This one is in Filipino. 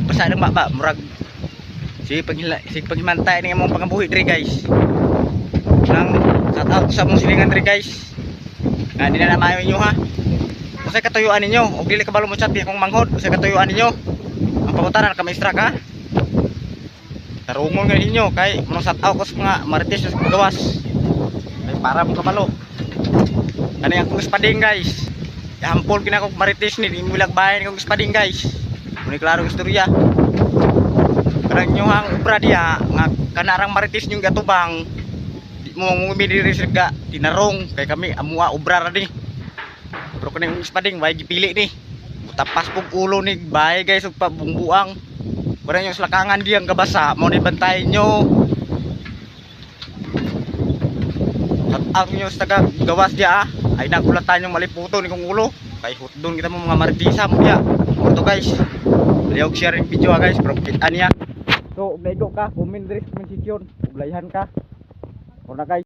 Basta nang ba murag si paghimantay ning among pangabuhi diri guys. Nang shout out sa mong silingan diri guys. Nga di na maayo inyo ha. Unsay katuyuan ninyo? Og dili kabalo mo chat kung manghod, unsay katuyuan ninyo? Ang pangutaran ka maestra ka. Tarungon nga ninyo kay mo shout out ko sa mga marites sa gawas. Kay para mo kabalo. Kani akong espading guys. Hampol kina kog marites ni milag bahay kong espading guys. Muni klaro istorya. Karang nyo hang ubra diha nga kanarang marites nyong gatubang. Di mo ngumidiri sirga tinarong kay kami amua ubra ra ni. Pero kaning espading way gipili ni. Tapas pug ulo ni bahay guys ug pabungbuang. Wala nyo selakangan diang kabasa mo ni bantayin nyo. Shout nyo sa taga gawas dia ay nakulatan yung maliputo ni kong ulo kay hutdon kita mo mga martisa mo dia. Ito guys liog share yung video guys pero kita niya so ug naigo ka comment diri sa comment section ug layhan ka or na guys.